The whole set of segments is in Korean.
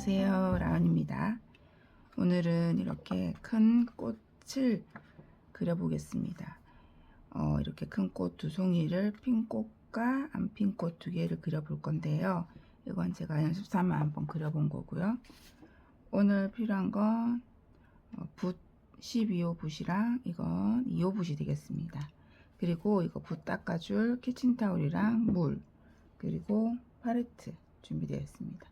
안녕하세요, 라온입니다. 오늘은 이렇게 큰 꽃을 그려보겠습니다. 이렇게 큰 꽃 두 송이를 핀 꽃과 안 핀 꽃 두 개를 그려볼 건데요. 이건 제가 연습삼아 한번 그려본 거고요. 오늘 필요한 건 붓 12호 붓이랑 이건 2호 붓이 되겠습니다. 그리고 이거 붓 닦아줄 키친타올이랑 물, 그리고 팔레트 준비되어 있습니다.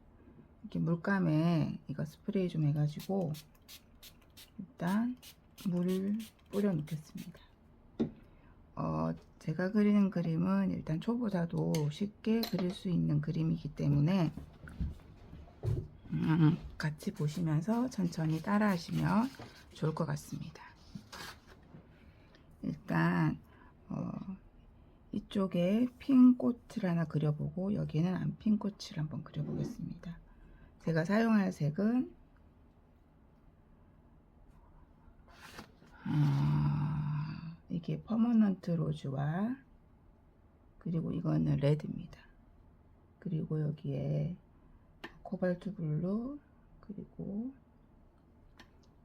이렇게 물감에 이거 스프레이 좀 해가지고 일단 물 뿌려 놓겠습니다. 제가 그리는 그림은 일단 초보자도 쉽게 그릴 수 있는 그림이기 때문에 같이 보시면서 천천히 따라 하시면 좋을 것 같습니다. 일단 이쪽에 핀 꽃을 하나 그려보고 여기는 안 핀 꽃을 한번 그려보겠습니다. 제가 사용할 색은 이게 퍼머넌트 로즈와 그리고 이거는 레드입니다. 그리고 여기에 코발트 블루, 그리고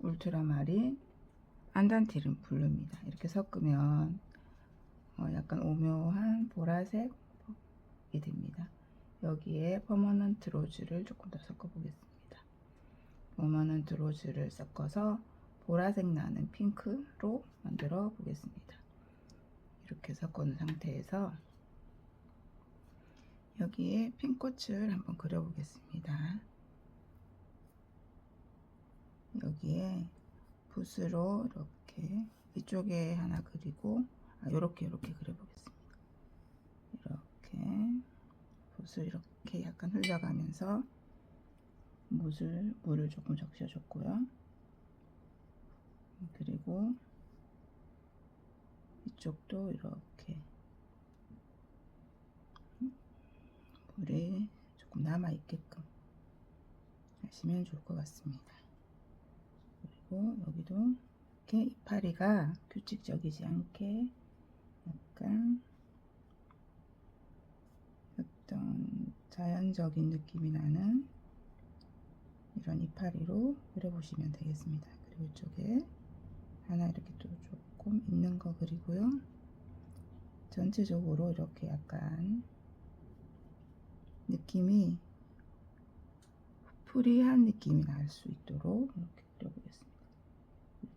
울트라마린, 안단티린 블루입니다. 이렇게 섞으면 약간 오묘한 보라색이 됩니다. 여기에 퍼머넌트 로즈를 조금 더 섞어 보겠습니다. 퍼머넌트 로즈를 섞어서 보라색 나는 핑크로 만들어 보겠습니다. 이렇게 섞어 놓은 상태에서 여기에 핀꽃을 한번 그려 보겠습니다. 여기에 붓으로 이렇게 이쪽에 하나 그리고 이렇게 그려 보겠습니다. 이렇게 붓을 이렇게 약간 흘려가면서 물을 조금 적셔 줬고요. 그리고 이쪽도 이렇게 물이 조금 남아 있게끔 하시면 좋을 것 같습니다. 그리고 여기도 이렇게 이파리가 규칙적이지 않게 약간 어떤 자연적인 느낌이 나는 이런 이파리로 그려보시면 되겠습니다. 그리고 이쪽에 하나 이렇게 또 조금 있는 거 그리고요. 전체적으로 이렇게 약간 느낌이 프리한 느낌이 날 수 있도록 이렇게 그려보겠습니다.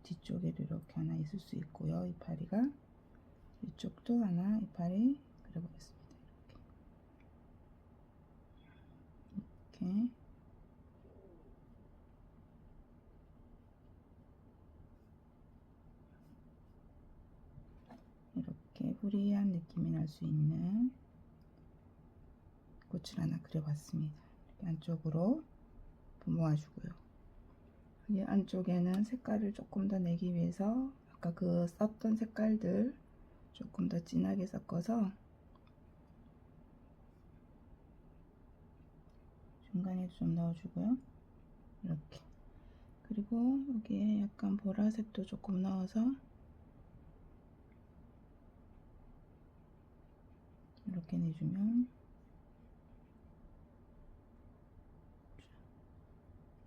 뒤쪽에도 이렇게 하나 있을 수 있고요. 이파리가 이쪽도 하나 이파리 그려보겠습니다. 이렇게 이렇게 프리한 느낌이 날 수 있는 꽃을 하나 그려봤습니다. 이렇게 안쪽으로 모아주고요. 이 안쪽에는 색깔을 조금 더 내기 위해서 아까 그 썼던 색깔들 조금 더 진하게 섞어서 중간에 좀 넣어주고요. 이렇게. 그리고 여기에 약간 보라색도 조금 넣어서 이렇게 내주면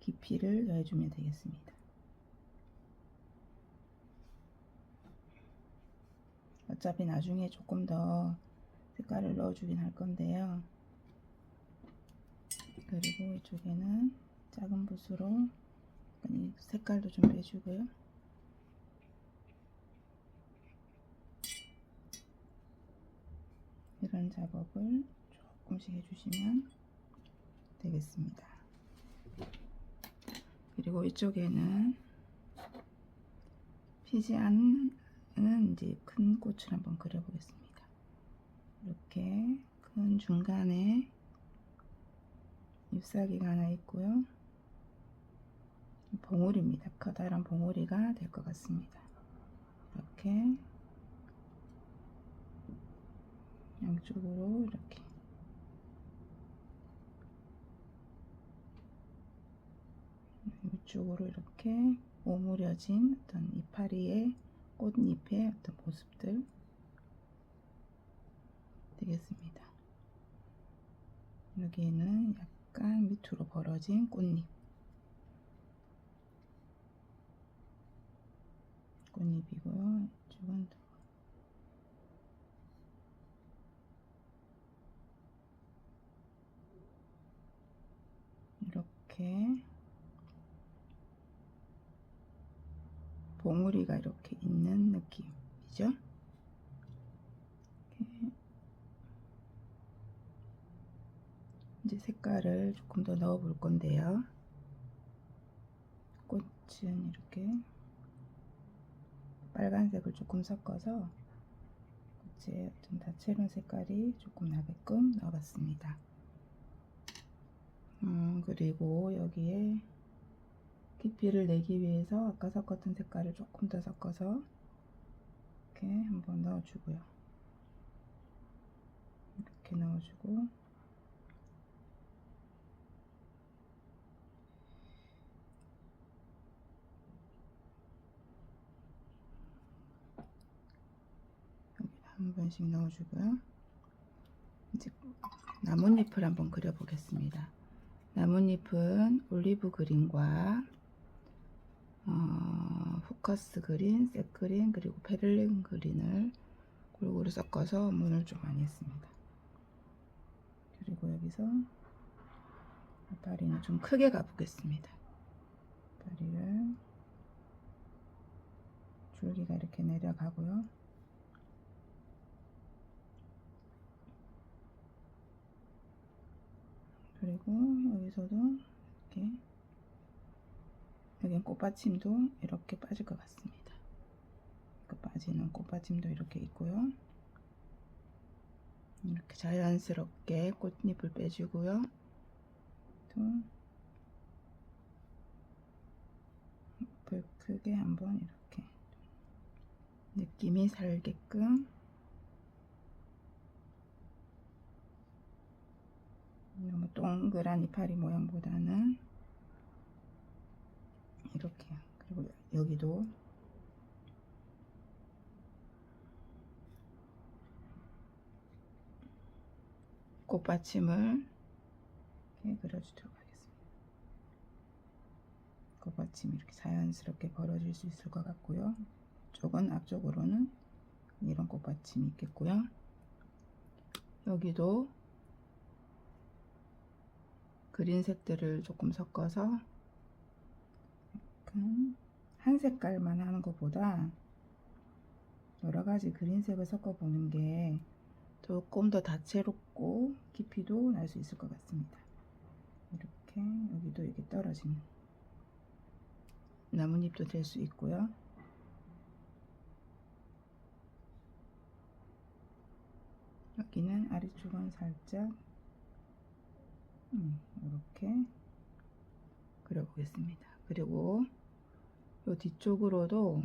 깊이를 더해주면 되겠습니다. 어차피 나중에 조금 더 색깔을 넣어주긴 할 건데요. 그리고 이쪽에는 작은 붓으로 색깔도 좀 빼주고요. 이런 작업을 조금씩 해주시면 되겠습니다. 그리고 이쪽에는 피지 않는 이제 큰 꽃을 한번 그려보겠습니다. 이렇게 큰 중간에 잎사귀가 하나 있고요. 봉우리입니다. 커다란 봉우리가 될 것 같습니다. 이렇게 양쪽으로 이렇게 이쪽으로 이렇게 오므려진 어떤 이파리의 꽃잎의 어떤 모습들 되겠습니다. 여기는 약간 밑으로 벌어진 꽃잎이고요. 이쪽은 이렇게 봉우리가 이렇게 있는 느낌이죠. 이렇게 이제 색깔을 조금 더 넣어 볼 건데요. 꽃은 이렇게 빨간색을 조금 섞어서 꽃에 좀 다채로운 색깔이 조금 나게끔 넣어봤습니다. 그리고 여기에 깊이를 내기 위해서 아까 섞었던 색깔을 조금 더 섞어서 이렇게 한번 넣어주고요. 이렇게 넣어주고 한 번씩 넣어주고요. 이제 나뭇잎을 한번 그려보겠습니다. 나뭇잎은 올리브 그린과 포커스 그린, 색 그린, 그리고 페를린 그린을 골고루 섞어서 문을 좀 많이 했습니다. 그리고 여기서 앞다리는 좀 크게 가보겠습니다. 다리를 줄기가 이렇게 내려가고요. 그리고 여기서도 이렇게 여긴 꽃받침도 이렇게 빠질 것 같습니다. 빠지는 꽃받침도 이렇게 있고요. 이렇게 자연스럽게 꽃잎을 빼주고요. 또 잎을 크게 한번 이렇게 느낌이 살게끔 너무 동그란 이파리 모양보다는 이렇게요. 그리고 여기도 꽃받침을 이렇게 그려주도록 하겠습니다. 꽃받침이 이렇게 자연스럽게 벌어질 수 있을 것 같고요. 이쪽은 앞쪽으로는 이런 꽃받침이 있겠고요. 여기도 그린 색들을 조금 섞어서 약간 한 색깔만 하는 것보다 여러 가지 그린색을 섞어 보는 게 조금 더 다채롭고 깊이도 날 수 있을 것 같습니다. 이렇게 여기도 이렇게 떨어지는 나뭇잎도 될 수 있고요. 여기는 아래쪽은 살짝 이렇게 그려보겠습니다. 그리고 이 뒤쪽으로도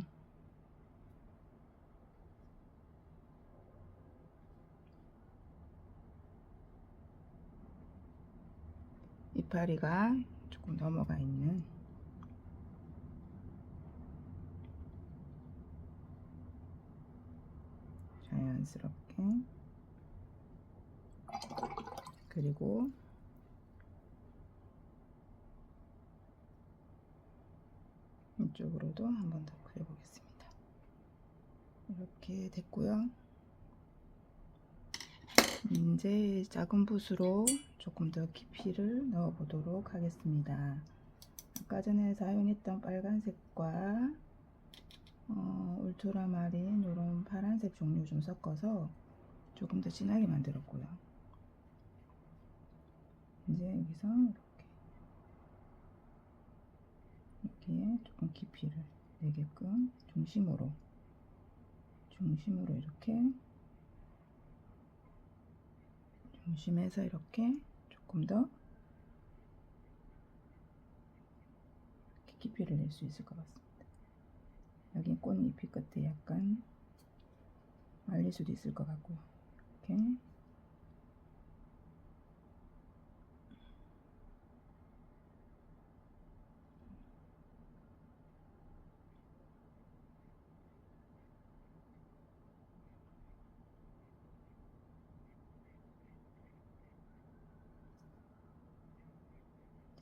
이파리가 조금 넘어가 있는 자연스럽게, 그리고 이쪽으로도 한 번 더 그려보겠습니다. 이렇게 됐고요. 이제 작은 붓으로 조금 더 깊이를 넣어 보도록 하겠습니다. 아까 전에 사용했던 빨간색과 울트라마린 이런 파란색 종류 좀 섞어서 조금 더 진하게 만들었고요. 이제 여기서 여기에 조금 깊이를 내게끔 중심으로 이렇게 중심에서 이렇게 조금 더 깊이를 낼 수 있을 것 같습니다. 여기 꽃잎이 끝에 약간 말릴 수도 있을 것 같고요. 이렇게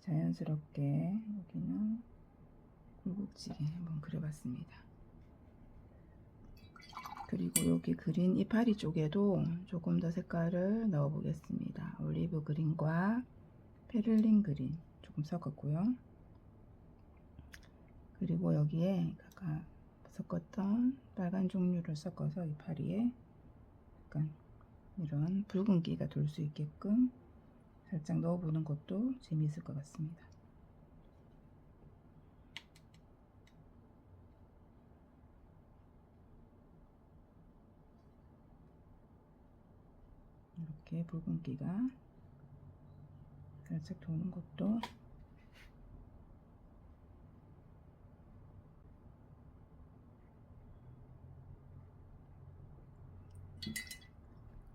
자연스럽게 여기는 굴곡지게 한번 그려봤습니다. 그리고 여기 그린 이파리 쪽에도 조금 더 색깔을 넣어 보겠습니다. 올리브 그린과 페를린 그린 조금 섞었고요. 그리고 여기에 아까 섞었던 빨간 종류를 섞어서 이파리에 약간 이런 붉은기가 돌 수 있게끔 살짝 넣어보는 것도 재미있을 것 같습니다. 이렇게 붉은기가 살짝 도는 것도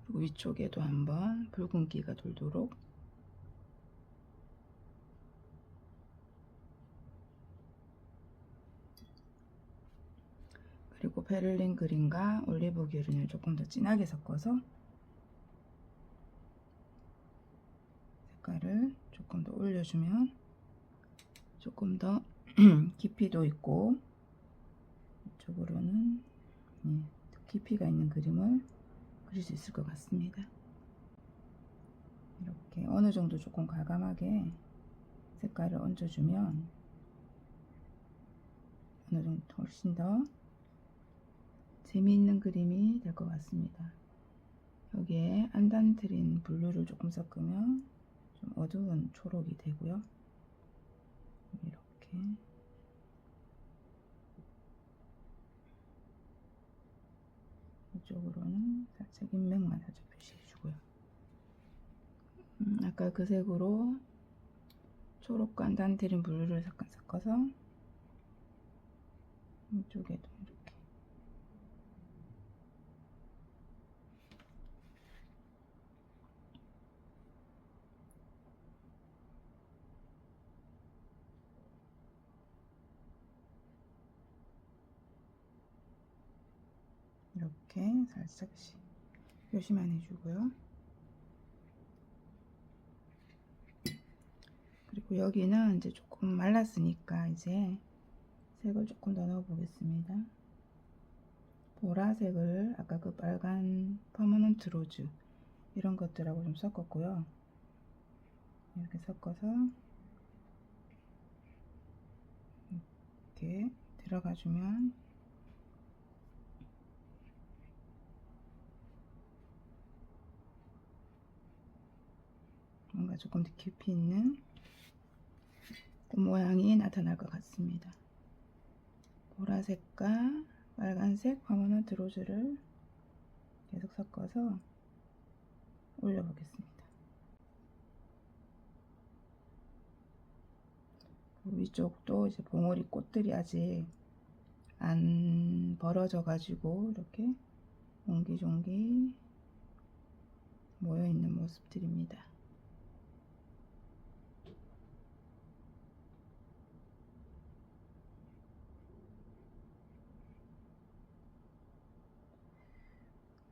그리고 위쪽에도 한번 붉은기가 돌도록 그리고 베를린 그린과 올리브 그린을 조금 더 진하게 섞어서 색깔을 조금 더 올려주면 조금 더 깊이도 있고 이쪽으로는 깊이가 있는 그림을 그릴 수 있을 것 같습니다. 이렇게 어느 정도 조금 과감하게 색깔을 얹어주면 어느 정도 훨씬 더 재미있는 그림이 될 것 같습니다. 여기에 안단트린 블루를 조금 섞으면 좀 어두운 초록이 되고요. 이렇게 이쪽으로는 살짝 인맥만 살짝 표시해 주고요. 아까 그 색으로 초록과 안단트린 블루를 잠깐 섞어서 이쪽에도 이렇게 살짝씩 표시만 해주고요. 그리고 여기는 이제 조금 말랐으니까 이제 색을 조금 더 넣어 보겠습니다. 보라색을 아까 그 빨간 퍼머넌트 로즈 이런 것들하고 좀 섞었고요. 이렇게 섞어서 이렇게 들어가 주면 뭔가 조금 더 깊이 있는 꽃 모양이 나타날 것 같습니다. 보라색과 빨간색 퍼머넌트 로즈를 계속 섞어서 올려보겠습니다. 위쪽도 이제 봉오리 꽃들이 아직 안 벌어져 가지고 이렇게 옹기종기 모여 있는 모습들입니다.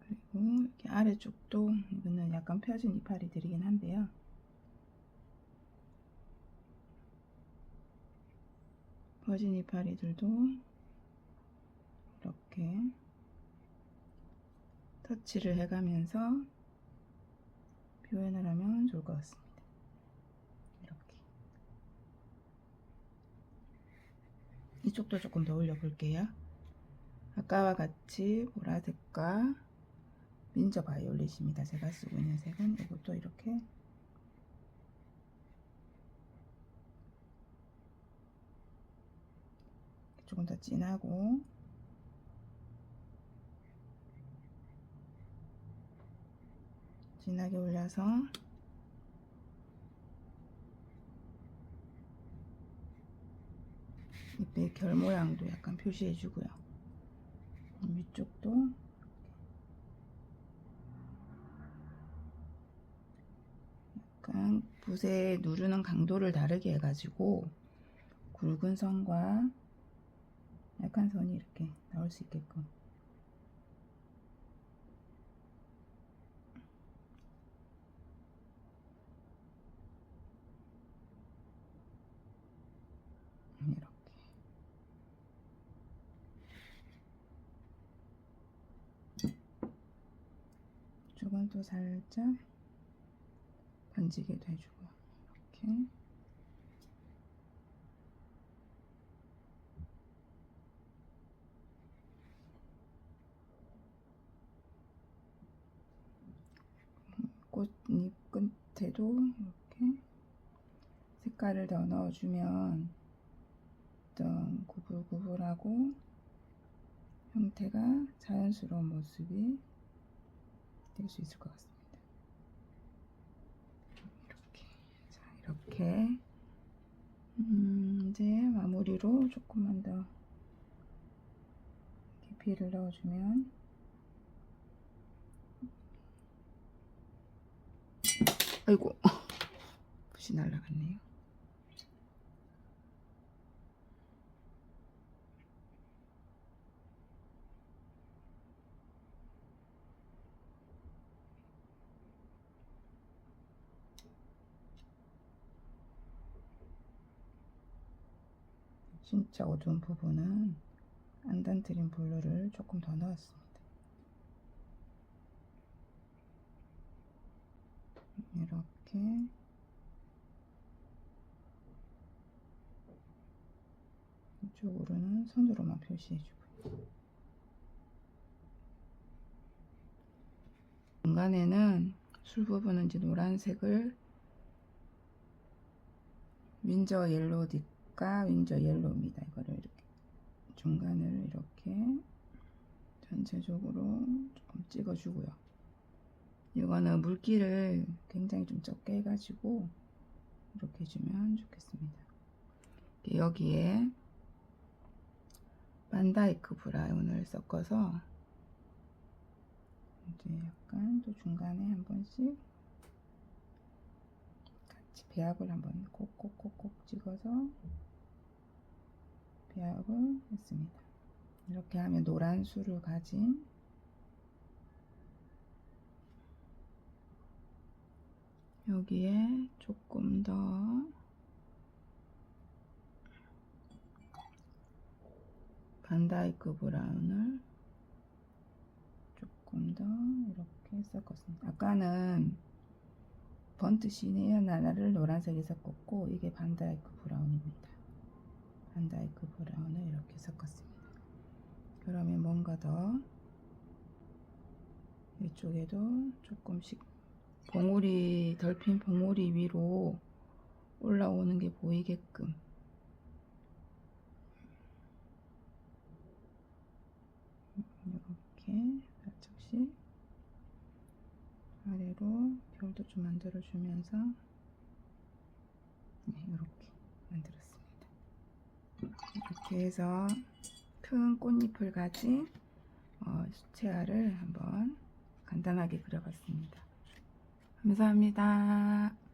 그리고 이렇게 아래쪽도 이거는 약간 펴진 이파리들이긴 한데요. 펴진 이파리들도 이렇게 터치를 해가면서 표현을 하면 좋을 것 같습니다. 이렇게 이쪽도 조금 더 올려 볼게요. 아까와 같이 보라색과 민저 바이올렛입니다. 제가 쓰고 있는 색은 이것도 이렇게 조금 더 진하고 진하게 올려서 잎의 결 모양도 약간 표시해 주고요. 위쪽도 약간 붓에 누르는 강도를 다르게 해가지고 굵은 선과 약한 선이 이렇게 나올 수 있게끔 또 살짝 번지게도 해주고 이렇게. 꽃잎 끝에도 이렇게 색깔을 더 넣어주면 어떤 구불구불하고 형태가 자연스러운 모습이 될 수 있을 것 같습니다. 이렇게. 자, 이렇게 이제 마무리로 조금만 더 깊이를 넣어주면, 아이고 붓이 날아갔네요. 진짜 어두운 부분은 안단트린 블루를 조금 더 넣었습니다. 이렇게 이쪽으로는 손으로만 표시해주고요. 중간에는 술 부분은 이제 노란색을 윈저 옐로우디까 윈저 옐로우입니다. 이거를 이렇게 중간을 이렇게 전체적으로 조금 찍어주고요. 이거는 물기를 굉장히 좀 적게 해가지고 이렇게 해주면 좋겠습니다. 여기에 반다이크 브라운을 섞어서 이제 약간 또 중간에 한 번씩 같이 배합을 한번 콕콕콕콕 찍어서 배합을 했습니다. 이렇게 하면 노란 술을 가진 여기에 조금 더 반다이크 브라운을 조금 더 이렇게 섞었습니다. 아까는 번트 시네아나를 노란색에 섞었고 이게 반다이크 브라운입니다. 반다이크 브라운을 이렇게 섞었습니다. 그러면 뭔가 더 이쪽에도 조금씩 봉우리, 덜핀 봉우리 위로 올라오는 게 보이게끔 이렇게 살짝씩 아래로 별도 좀 만들어 주면서 이렇게 만들었습니다. 이렇게 해서 큰 꽃잎을 가진 수채화를 한번 간단하게 그려봤습니다. 감사합니다.